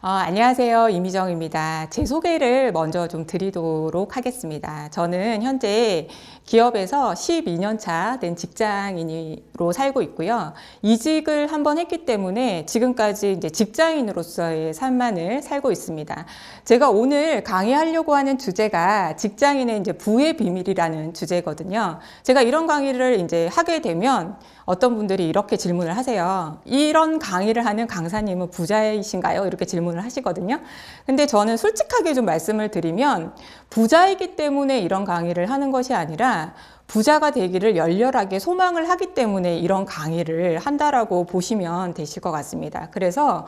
안녕하세요. 이미정입니다. 제 소개를 먼저 좀 드리도록 하겠습니다. 저는 현재 기업에서 12년 차 된 직장인으로 살고 있고요. 이직을 한번 했기 때문에 지금까지 이제 직장인으로서의 삶만을 살고 있습니다. 제가 오늘 강의하려고 하는 주제가 직장인의 이제 부의 비밀이라는 주제거든요. 제가 이런 강의를 이제 하게 되면 어떤 분들이 이렇게 질문을 하세요. 이런 강의를 하는 강사님은 부자이신가요? 이렇게 질문을 하시거든요. 근데 저는 솔직하게 좀 말씀을 드리면 부자이기 때문에 이런 강의를 하는 것이 아니라 부자가 되기를 열렬하게 소망을 하기 때문에 이런 강의를 한다라고 보시면 되실 것 같습니다. 그래서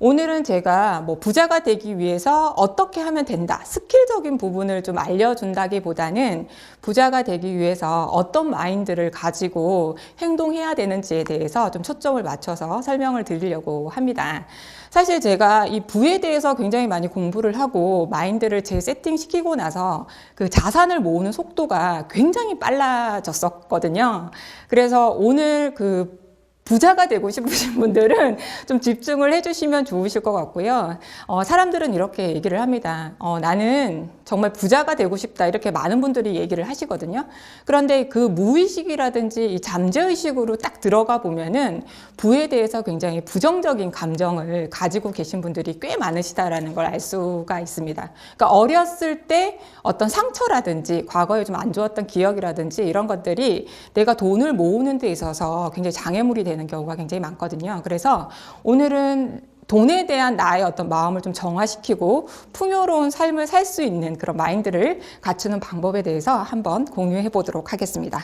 오늘은 제가 부자가 되기 위해서 어떻게 하면 된다, 스킬적인 부분을 좀 알려준다기보다는 부자가 되기 위해서 어떤 마인드를 가지고 행동해야 되는지에 대해서 좀 초점을 맞춰서 설명을 드리려고 합니다. 사실 제가 이 부에 대해서 굉장히 많이 공부를 하고 마인드를 재세팅시키고 나서 그 자산을 모으는 속도가 굉장히 빨라졌었거든요. 그래서 오늘 그 부자가 되고 싶으신 분들은 좀 집중을 해주시면 좋으실 것 같고요. 사람들은 이렇게 얘기를 합니다. 나는 정말 부자가 되고 싶다. 이렇게 많은 분들이 얘기를 하시거든요. 그런데 그 무의식이라든지 이 잠재의식으로 딱 들어가 보면은 부에 대해서 굉장히 부정적인 감정을 가지고 계신 분들이 꽤 많으시다라는 걸 알 수가 있습니다. 그러니까 어렸을 때 어떤 상처라든지 과거에 좀 안 좋았던 기억이라든지 이런 것들이 내가 돈을 모으는 데 있어서 굉장히 장애물이 되는 경우가 굉장히 많거든요. 그래서 오늘은 돈에 대한 나의 어떤 마음을 좀 정화시키고 풍요로운 삶을 살 수 있는 그런 마인드를 갖추는 방법에 대해서 한번 공유해 보도록 하겠습니다.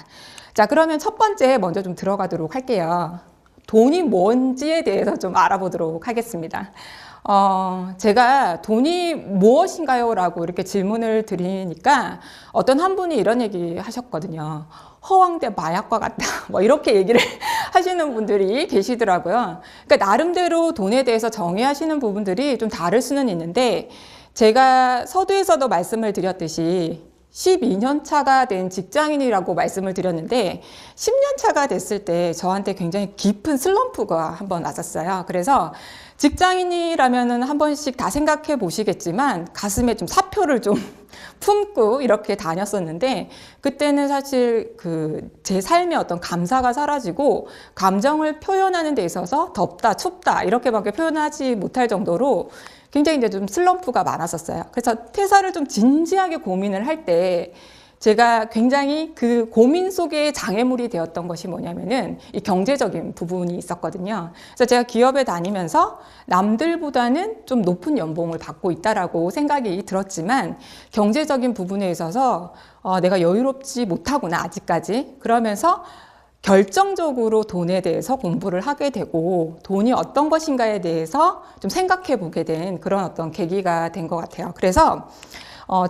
자, 그러면 첫 번째 먼저 좀 들어가도록 할게요. 돈이 뭔지에 대해서 좀 알아보도록 하겠습니다. 제가 돈이 무엇인가요? 라고 이렇게 질문을 드리니까 어떤 한 분이 이런 얘기 하셨거든요. 허황된 마약과 같다. 이렇게 얘기를 하시는 분들이 계시더라고요. 그러니까 나름대로 돈에 대해서 정의하시는 부분들이 좀 다를 수는 있는데 제가 서두에서도 말씀을 드렸듯이 12년 차가 된 직장인이라고 말씀을 드렸는데 10년 차가 됐을 때 저한테 굉장히 깊은 슬럼프가 한번 왔었어요. 그래서 직장인이라면은 한 번씩 다 생각해 보시겠지만 가슴에 좀 사표를 좀 품고 이렇게 다녔었는데 그때는 사실 제 삶의 어떤 감사가 사라지고 감정을 표현하는 데 있어서 덥다, 춥다 이렇게밖에 표현하지 못할 정도로 굉장히 이제 좀 슬럼프가 많았었어요. 그래서 퇴사를 좀 진지하게 고민을 할 때 제가 굉장히 그 고민 속에 장애물이 되었던 것이 뭐냐면은 이 경제적인 부분이 있었거든요. 그래서 제가 기업에 다니면서 남들보다는 좀 높은 연봉을 받고 있다라고 생각이 들었지만 경제적인 부분에 있어서 내가 여유롭지 못하구나 아직까지. 그러면서 결정적으로 돈에 대해서 공부를 하게 되고 돈이 어떤 것인가에 대해서 좀 생각해 보게 된 그런 어떤 계기가 된 것 같아요. 그래서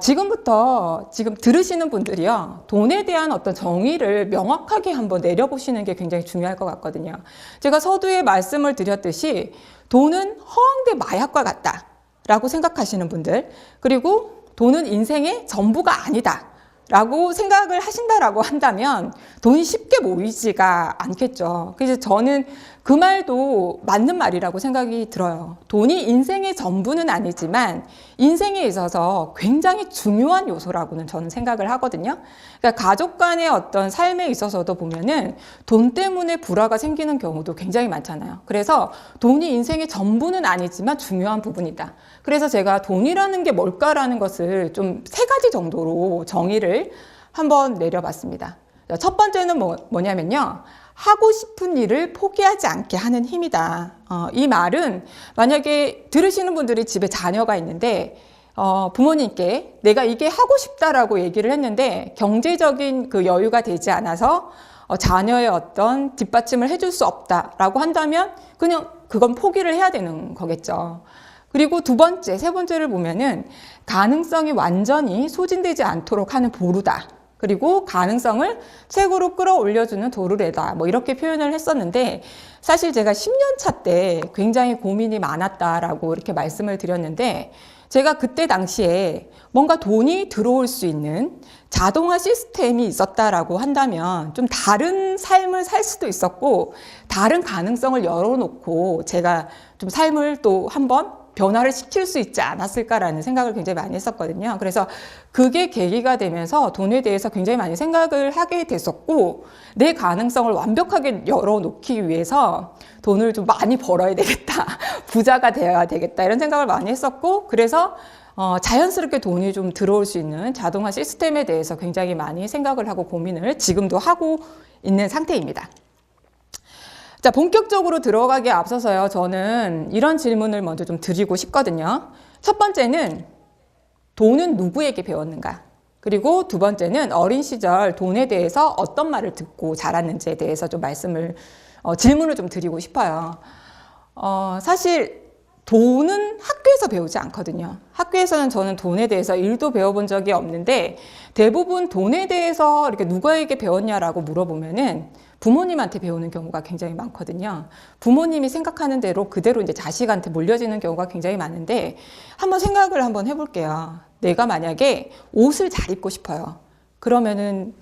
지금부터 지금 들으시는 분들이요, 돈에 대한 어떤 정의를 명확하게 한번 내려보시는 게 굉장히 중요할 것 같거든요. 제가 서두에 말씀을 드렸듯이 돈은 허황된 마약과 같다 라고 생각하시는 분들, 그리고 돈은 인생의 전부가 아니다 라고 생각을 하신다라고 한다면 돈이 쉽게 모이지가 않겠죠. 그래서 저는 그 말도 맞는 말이라고 생각이 들어요. 돈이 인생의 전부는 아니지만 인생에 있어서 굉장히 중요한 요소라고는 저는 생각을 하거든요. 그러니까 가족 간의 어떤 삶에 있어서도 보면은 돈 때문에 불화가 생기는 경우도 굉장히 많잖아요. 그래서 돈이 인생의 전부는 아니지만 중요한 부분이다. 그래서 제가 돈이라는 게 뭘까라는 것을 좀 3가지 정도로 정의를 한번 내려봤습니다. 첫 번째는 뭐냐면요. 하고 싶은 일을 포기하지 않게 하는 힘이다. 이 말은 만약에 들으시는 분들이 집에 자녀가 있는데 부모님께 내가 이게 하고 싶다라고 얘기를 했는데 경제적인 그 여유가 되지 않아서 자녀의 어떤 뒷받침을 해줄 수 없다라고 한다면 그냥 그건 포기를 해야 되는 거겠죠. 그리고 세 번째를 보면은 가능성이 완전히 소진되지 않도록 하는 보루다. 그리고 가능성을 최고로 끌어올려주는 도르래다. 이렇게 표현을 했었는데 사실 제가 10년 차 때 굉장히 고민이 많았다라고 이렇게 말씀을 드렸는데 제가 그때 당시에 뭔가 돈이 들어올 수 있는 자동화 시스템이 있었다라고 한다면 좀 다른 삶을 살 수도 있었고 다른 가능성을 열어놓고 제가 좀 삶을 또 한번 변화를 시킬 수 있지 않았을까라는 생각을 굉장히 많이 했었거든요. 그래서 그게 계기가 되면서 돈에 대해서 굉장히 많이 생각을 하게 됐었고, 내 가능성을 완벽하게 열어놓기 위해서 돈을 좀 많이 벌어야 되겠다, 부자가 되어야 되겠다, 이런 생각을 많이 했었고, 그래서 자연스럽게 돈이 좀 들어올 수 있는 자동화 시스템에 대해서 굉장히 많이 생각을 하고 고민을 지금도 하고 있는 상태입니다. 자, 본격적으로 들어가기에 앞서서요, 저는 이런 질문을 먼저 좀 드리고 싶거든요. 첫 번째는 돈은 누구에게 배웠는가? 그리고 두 번째는 어린 시절 돈에 대해서 어떤 말을 듣고 자랐는지에 대해서 좀 질문을 좀 드리고 싶어요. 사실 돈은 학교에서 배우지 않거든요. 학교에서는 저는 돈에 대해서 1도 배워본 적이 없는데, 대부분 돈에 대해서 이렇게 누구에게 배웠냐라고 물어보면은 부모님한테 배우는 경우가 굉장히 많거든요. 부모님이 생각하는 대로 그대로 이제 자식한테 물려지는 경우가 굉장히 많은데, 한번 생각을 한번 해볼게요. 내가 만약에 옷을 잘 입고 싶어요. 그러면은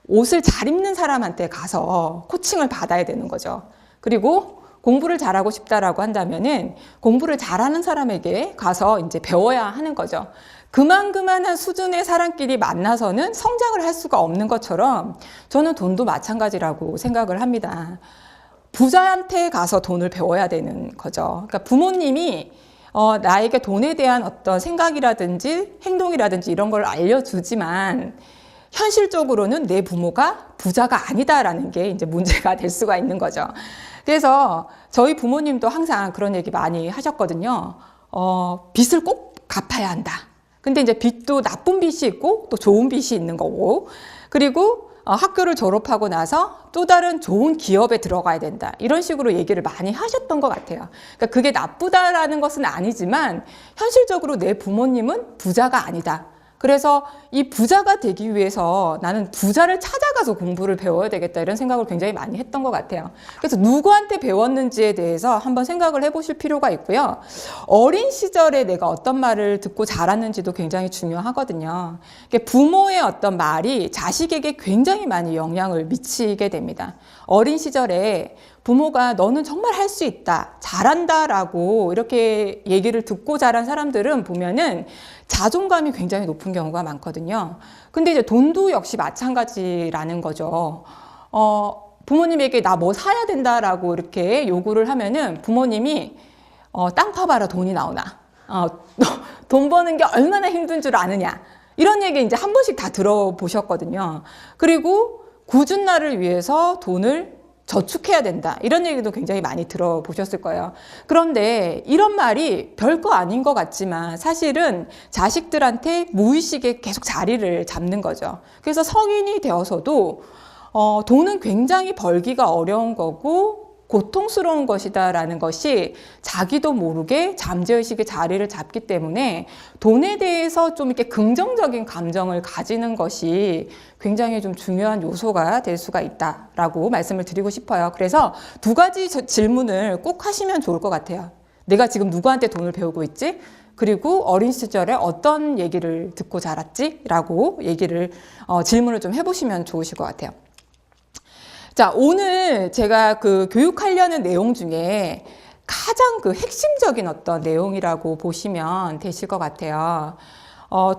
옷을 잘 입는 사람한테 가서 코칭을 받아야 되는 거죠. 그리고 공부를 잘하고 싶다라고 한다면은 공부를 잘하는 사람에게 가서 이제 배워야 하는 거죠. 그만한 수준의 사람끼리 만나서는 성장을 할 수가 없는 것처럼 저는 돈도 마찬가지라고 생각을 합니다. 부자한테 가서 돈을 배워야 되는 거죠. 그러니까 부모님이 나에게 돈에 대한 어떤 생각이라든지 행동이라든지 이런 걸 알려주지만, 현실적으로는 내 부모가 부자가 아니다라는 게 이제 문제가 될 수가 있는 거죠. 그래서 저희 부모님도 항상 그런 얘기 많이 하셨거든요. 빚을 꼭 갚아야 한다. 근데 이제 빚도 나쁜 빚이 있고 또 좋은 빚이 있는 거고, 그리고 학교를 졸업하고 나서 또 다른 좋은 기업에 들어가야 된다, 이런 식으로 얘기를 많이 하셨던 것 같아요. 그러니까 그게 나쁘다라는 것은 아니지만 현실적으로 내 부모님은 부자가 아니다. 그래서 이 부자가 되기 위해서 나는 부자를 찾아가서 공부를 배워야 되겠다, 이런 생각을 굉장히 많이 했던 것 같아요. 그래서 누구한테 배웠는지에 대해서 한번 생각을 해보실 필요가 있고요. 어린 시절에 내가 어떤 말을 듣고 자랐는지도 굉장히 중요하거든요. 부모의 어떤 말이 자식에게 굉장히 많이 영향을 미치게 됩니다. 어린 시절에 부모가 너는 정말 할 수 있다, 잘한다 라고 이렇게 얘기를 듣고 자란 사람들은 보면은 자존감이 굉장히 높은 경우가 많거든요. 근데 이제 돈도 역시 마찬가지라는 거죠. 부모님에게 나 뭐 사야 된다라고 이렇게 요구를 하면은 부모님이 땅 파봐라 돈이 나오나, 돈 버는 게 얼마나 힘든 줄 아느냐, 이런 얘기 이제 한 번씩 다 들어보셨거든요. 그리고 굳은 날을 위해서 돈을 저축해야 된다, 이런 얘기도 굉장히 많이 들어보셨을 거예요. 그런데 이런 말이 별거 아닌 것 같지만 사실은 자식들한테 무의식에 계속 자리를 잡는 거죠. 그래서 성인이 되어서도 돈은 굉장히 벌기가 어려운 거고 고통스러운 것이다라는 것이 자기도 모르게 잠재의식의 자리를 잡기 때문에 돈에 대해서 좀 이렇게 긍정적인 감정을 가지는 것이 굉장히 좀 중요한 요소가 될 수가 있다라고 말씀을 드리고 싶어요. 그래서 두 가지 질문을 꼭 하시면 좋을 것 같아요. 내가 지금 누구한테 돈을 배우고 있지? 그리고 어린 시절에 어떤 얘기를 듣고 자랐지? 라고 질문을 좀 해보시면 좋으실 것 같아요. 자, 오늘 제가 교육하려는 내용 중에 가장 핵심적인 어떤 내용이라고 보시면 되실 것 같아요.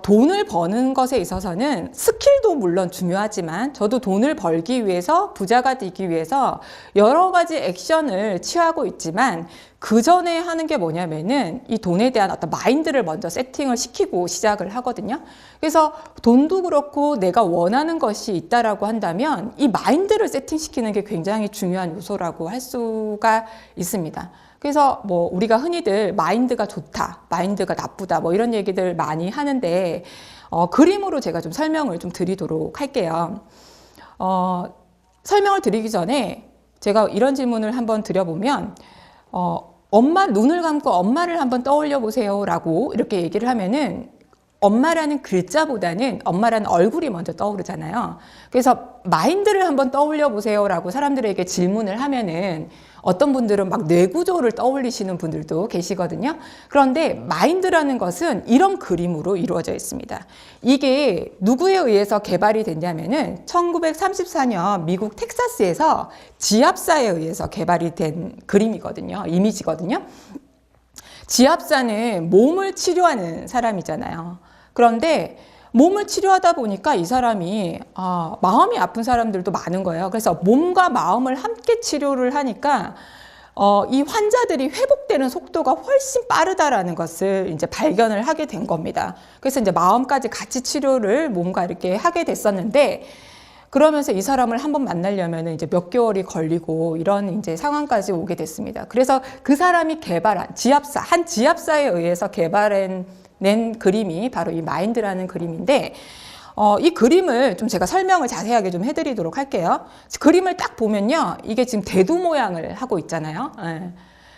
돈을 버는 것에 있어서는 스킬도 물론 중요하지만 저도 돈을 벌기 위해서, 부자가 되기 위해서 여러 가지 액션을 취하고 있지만 그 전에 하는 게 뭐냐면은 이 돈에 대한 어떤 마인드를 먼저 세팅을 시키고 시작을 하거든요. 그래서 돈도 그렇고 내가 원하는 것이 있다라고 한다면 이 마인드를 세팅시키는 게 굉장히 중요한 요소라고 할 수가 있습니다. 그래서 우리가 흔히들 마인드가 좋다, 마인드가 나쁘다, 이런 얘기들 많이 하는데 그림으로 제가 좀 설명을 좀 드리도록 할게요. 설명을 드리기 전에 제가 이런 질문을 한번 드려보면 눈을 감고 엄마를 한번 떠올려 보세요 라고 이렇게 얘기를 하면은 엄마라는 글자보다는 엄마라는 얼굴이 먼저 떠오르잖아요. 그래서 마인드를 한번 떠올려 보세요 라고 사람들에게 질문을 하면은 어떤 분들은 막 뇌구조를 떠올리시는 분들도 계시거든요. 그런데 마인드라는 것은 이런 그림으로 이루어져 있습니다. 이게 누구에 의해서 개발이 됐냐면은 1934년 미국 텍사스에서 지압사에 의해서 개발이 된 그림이거든요. 이미지거든요. 지압사는 몸을 치료하는 사람이잖아요. 그런데 몸을 치료하다 보니까 이 사람이 마음이 아픈 사람들도 많은 거예요. 그래서 몸과 마음을 함께 치료를 하니까 이 환자들이 회복되는 속도가 훨씬 빠르다라는 것을 이제 발견을 하게 된 겁니다. 그래서 이제 마음까지 같이 치료를 몸과 이렇게 하게 됐었는데, 그러면서 이 사람을 한번 만나려면 이제 몇 개월이 걸리고 이런 이제 상황까지 오게 됐습니다. 그래서 그 사람이 개발한 한 지압사에 의해서 개발해낸 그림이 바로 이 마인드라는 그림인데, 이 그림을 좀 제가 설명을 자세하게 좀 해드리도록 할게요. 그림을 딱 보면요, 이게 지금 대두 모양을 하고 있잖아요.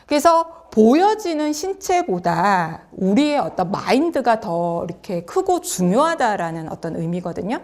그래서 보여지는 신체보다 우리의 어떤 마인드가 더 이렇게 크고 중요하다라는 어떤 의미거든요.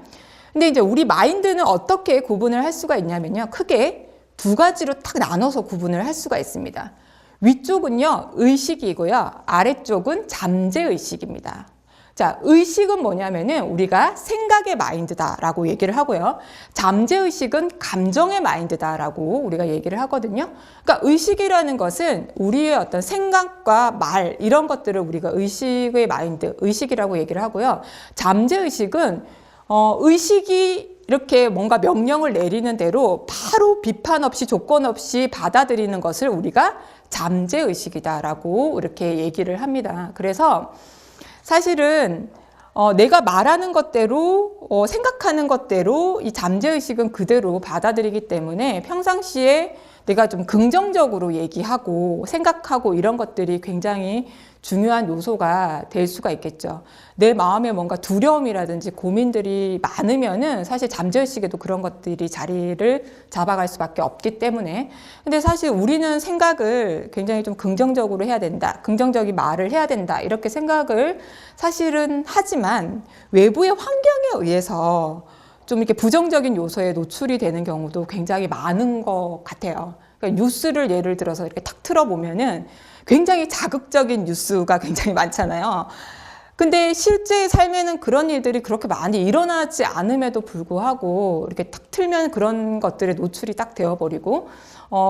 근데 이제 우리 마인드는 어떻게 구분을 할 수가 있냐면요, 크게 두 가지로 딱 나눠서 구분을 할 수가 있습니다. 위쪽은요, 의식이고요, 아래쪽은 잠재의식입니다. 자, 의식은 뭐냐면은 우리가 생각의 마인드다라고 얘기를 하고요. 잠재의식은 감정의 마인드다라고 우리가 얘기를 하거든요. 그러니까 의식이라는 것은 우리의 어떤 생각과 말, 이런 것들을 우리가 의식의 마인드, 의식이라고 얘기를 하고요. 잠재의식은 의식이 이렇게 뭔가 명령을 내리는 대로 바로 비판 없이 조건 없이 받아들이는 것을 우리가 잠재의식이다라고 이렇게 얘기를 합니다. 그래서 사실은 내가 말하는 것대로 생각하는 것대로 이 잠재의식은 그대로 받아들이기 때문에 평상시에 내가 좀 긍정적으로 얘기하고 생각하고 이런 것들이 굉장히 중요한 요소가 될 수가 있겠죠. 내 마음에 뭔가 두려움이라든지 고민들이 많으면은 사실 잠재의식에도 그런 것들이 자리를 잡아갈 수밖에 없기 때문에. 근데 사실 우리는 생각을 굉장히 좀 긍정적으로 해야 된다, 긍정적인 말을 해야 된다, 이렇게 생각을 사실은 하지만 외부의 환경에 의해서 좀 이렇게 부정적인 요소에 노출이 되는 경우도 굉장히 많은 것 같아요. 그러니까 뉴스를 예를 들어서 이렇게 탁 틀어보면은 굉장히 자극적인 뉴스가 굉장히 많잖아요. 근데 실제 삶에는 그런 일들이 그렇게 많이 일어나지 않음에도 불구하고 이렇게 탁 틀면 그런 것들에 노출이 딱 되어버리고,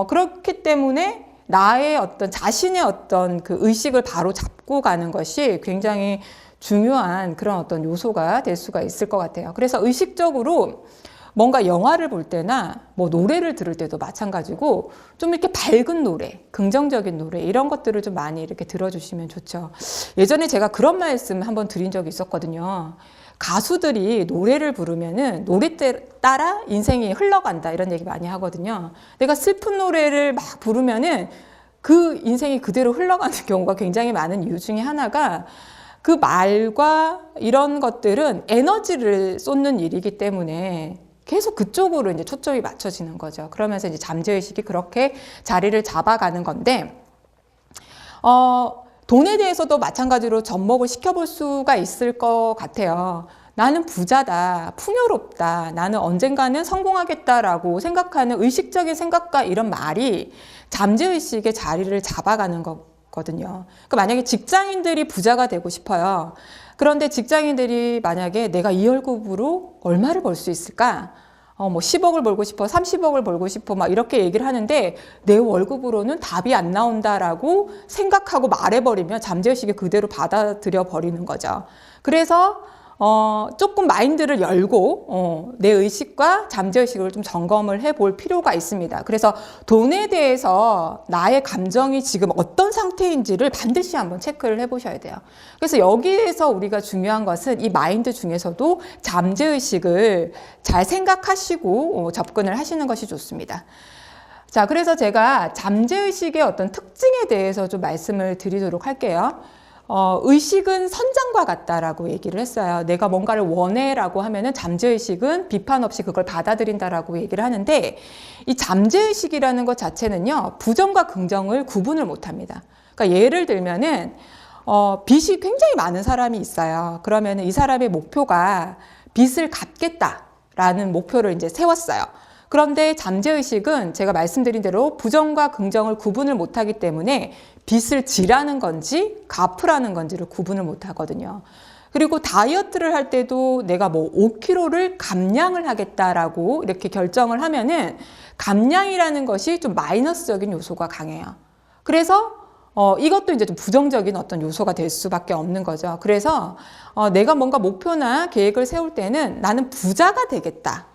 그렇기 때문에 나의 어떤 자신의 어떤 그 의식을 바로 잡고 가는 것이 굉장히 중요한 그런 어떤 요소가 될 수가 있을 것 같아요. 그래서 의식적으로 뭔가 영화를 볼 때나 뭐 노래를 들을 때도 마찬가지고 좀 이렇게 밝은 노래, 긍정적인 노래, 이런 것들을 좀 많이 이렇게 들어주시면 좋죠. 예전에 제가 그런 말씀 한번 드린 적이 있었거든요. 가수들이 노래를 부르면은 노래 따라 인생이 흘러간다, 이런 얘기 많이 하거든요. 내가 슬픈 노래를 막 부르면은 그 인생이 그대로 흘러가는 경우가 굉장히 많은 이유 중에 하나가 그 말과 이런 것들은 에너지를 쏟는 일이기 때문에 계속 그쪽으로 이제 초점이 맞춰지는 거죠. 그러면서 이제 잠재의식이 그렇게 자리를 잡아가는 건데, 돈에 대해서도 마찬가지로 접목을 시켜볼 수가 있을 것 같아요. 나는 부자다, 풍요롭다, 나는 언젠가는 성공하겠다라고 생각하는 의식적인 생각과 이런 말이 잠재의식의 자리를 잡아가는 거거든요. 그러니까 만약에 직장인들이 부자가 되고 싶어요. 그런데 직장인들이 만약에 내가 이 월급으로 얼마를 벌 수 있을까? 뭐 10억을 벌고 싶어, 30억을 벌고 싶어, 막 이렇게 얘기를 하는데 내 월급으로는 답이 안 나온다라고 생각하고 말해버리면 잠재의식이 그대로 받아들여 버리는 거죠. 그래서 조금 마인드를 열고 내 의식과 잠재의식을 좀 점검을 해볼 필요가 있습니다. 그래서 돈에 대해서 나의 감정이 지금 어떤 상태인지를 반드시 한번 체크를 해보셔야 돼요. 그래서 여기에서 우리가 중요한 것은 이 마인드 중에서도 잠재의식을 잘 생각하시고 접근을 하시는 것이 좋습니다. 자, 그래서 제가 잠재의식의 어떤 특징에 대해서 좀 말씀을 드리도록 할게요. 의식은 선장과 같다라고 얘기를 했어요. 내가 뭔가를 원해라고 하면은 잠재의식은 비판 없이 그걸 받아들인다라고 얘기를 하는데, 이 잠재의식이라는 것 자체는요, 부정과 긍정을 구분을 못합니다. 그러니까 예를 들면은 빚이 굉장히 많은 사람이 있어요. 그러면은 이 사람의 목표가 빚을 갚겠다라는 목표를 이제 세웠어요. 그런데 잠재의식은 제가 말씀드린 대로 부정과 긍정을 구분을 못하기 때문에 빚을 지라는 건지 갚으라는 건지를 구분을 못하거든요. 그리고 다이어트를 할 때도 내가 뭐 5kg를 감량을 하겠다라고 이렇게 결정을 하면은 감량이라는 것이 좀 마이너스적인 요소가 강해요. 그래서 이것도 이제 좀 부정적인 어떤 요소가 될 수밖에 없는 거죠. 그래서 내가 뭔가 목표나 계획을 세울 때는 나는 부자가 되겠다.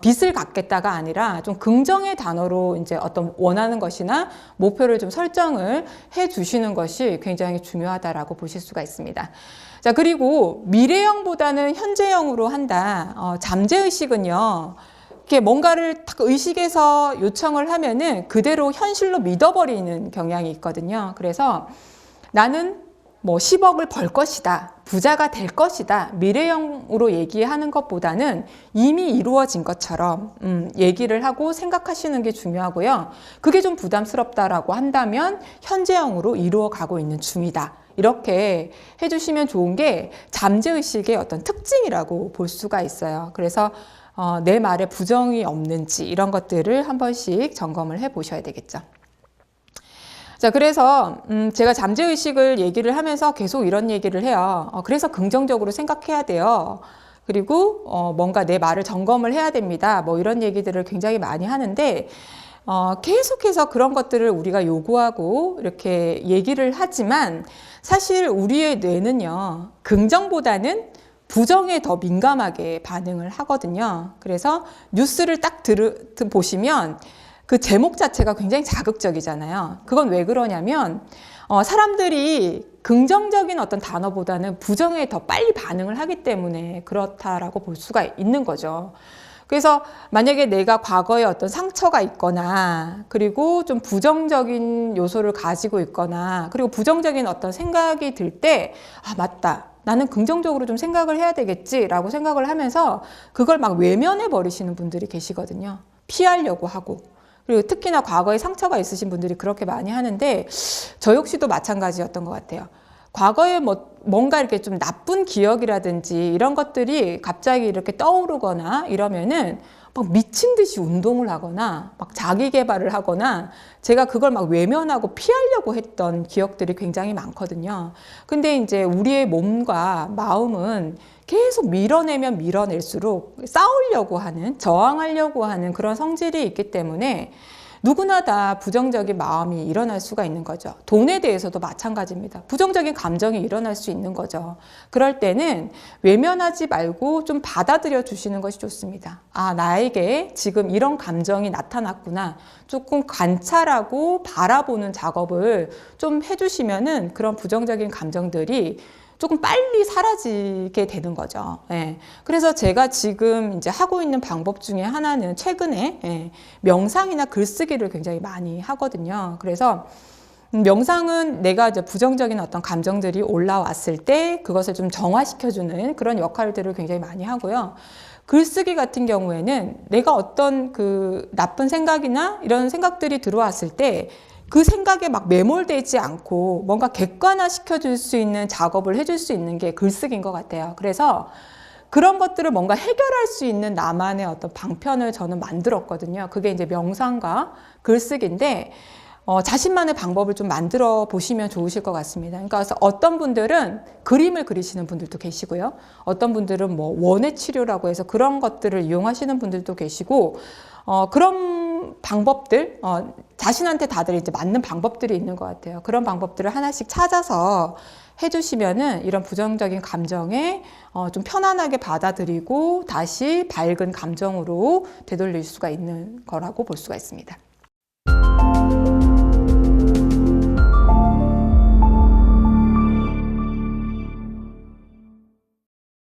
빚을 갚겠다가 아니라 좀 긍정의 단어로 이제 어떤 원하는 것이나 목표를 좀 설정을 해 주시는 것이 굉장히 중요하다라고 보실 수가 있습니다. 자, 그리고 미래형보다는 현재형으로 한다. 잠재의식은요. 이렇게 뭔가를 딱 의식해서 요청을 하면은 그대로 현실로 믿어버리는 경향이 있거든요. 그래서 나는 뭐 10억을 벌 것이다. 부자가 될 것이다. 미래형으로 얘기하는 것보다는 이미 이루어진 것처럼 얘기를 하고 생각하시는 게 중요하고요. 그게 좀 부담스럽다라고 한다면 현재형으로 이루어가고 있는 중이다. 이렇게 해주시면 좋은 게 잠재의식의 어떤 특징이라고 볼 수가 있어요. 그래서 내 말에 부정이 없는지 이런 것들을 한 번씩 점검을 해 보셔야 되겠죠. 자, 그래서 제가 잠재의식을 얘기를 하면서 계속 이런 얘기를 해요. 그래서 긍정적으로 생각해야 돼요. 그리고 뭔가 내 말을 점검을 해야 됩니다. 뭐 이런 얘기들을 굉장히 많이 하는데 계속해서 그런 것들을 우리가 요구하고 이렇게 얘기를 하지만 사실 우리의 뇌는요, 긍정보다는 부정에 더 민감하게 반응을 하거든요. 그래서 뉴스를 딱 보시면 그 제목 자체가 굉장히 자극적이잖아요. 그건 왜 그러냐면 사람들이 긍정적인 어떤 단어보다는 부정에 더 빨리 반응을 하기 때문에 그렇다라고 볼 수가 있는 거죠. 그래서 만약에 내가 과거에 어떤 상처가 있거나 그리고 좀 부정적인 요소를 가지고 있거나 그리고 부정적인 어떤 생각이 들 때 맞다. 나는 긍정적으로 좀 생각을 해야 되겠지라고 생각을 하면서 그걸 막 외면해 버리시는 분들이 계시거든요. 피하려고 하고. 그리고 특히나 과거에 상처가 있으신 분들이 그렇게 많이 하는데 저 역시도 마찬가지였던 것 같아요. 과거에 뭔가 이렇게 좀 나쁜 기억이라든지 이런 것들이 갑자기 이렇게 떠오르거나 이러면은 막 미친 듯이 운동을 하거나 막 자기 개발을 하거나 제가 그걸 막 외면하고 피하려고 했던 기억들이 굉장히 많거든요. 근데 이제 우리의 몸과 마음은 계속 밀어내면 밀어낼수록 싸우려고 하는, 저항하려고 하는 그런 성질이 있기 때문에 누구나 다 부정적인 마음이 일어날 수가 있는 거죠. 돈에 대해서도 마찬가지입니다. 부정적인 감정이 일어날 수 있는 거죠. 그럴 때는 외면하지 말고 좀 받아들여 주시는 것이 좋습니다. 나에게 지금 이런 감정이 나타났구나. 조금 관찰하고 바라보는 작업을 좀 해주시면은 그런 부정적인 감정들이 조금 빨리 사라지게 되는 거죠. 예. 그래서 제가 지금 이제 하고 있는 방법 중에 하나는 최근에 명상이나 글쓰기를 굉장히 많이 하거든요. 그래서 명상은 내가 이제 부정적인 어떤 감정들이 올라왔을 때 그것을 좀 정화시켜주는 그런 역할들을 굉장히 많이 하고요. 글쓰기 같은 경우에는 내가 어떤 그 나쁜 생각이나 이런 생각들이 들어왔을 때 그 생각에 막 매몰되지 않고 뭔가 객관화 시켜줄 수 있는 작업을 해줄 수 있는 게 글쓰기인 것 같아요. 그래서 그런 것들을 뭔가 해결할 수 있는 나만의 어떤 방편을 저는 만들었거든요. 그게 이제 명상과 글쓰기인데 자신만의 방법을 좀 만들어 보시면 좋으실 것 같습니다. 그러니까 어떤 분들은 그림을 그리시는 분들도 계시고요. 어떤 분들은 뭐 원예 치료라고 해서 그런 것들을 이용하시는 분들도 계시고 그런 방법들 자신한테 다들 이제 맞는 방법들이 있는 것 같아요. 그런 방법들을 하나씩 찾아서 해주시면은 이런 부정적인 감정에 좀 편안하게 받아들이고 다시 밝은 감정으로 되돌릴 수가 있는 거라고 볼 수가 있습니다.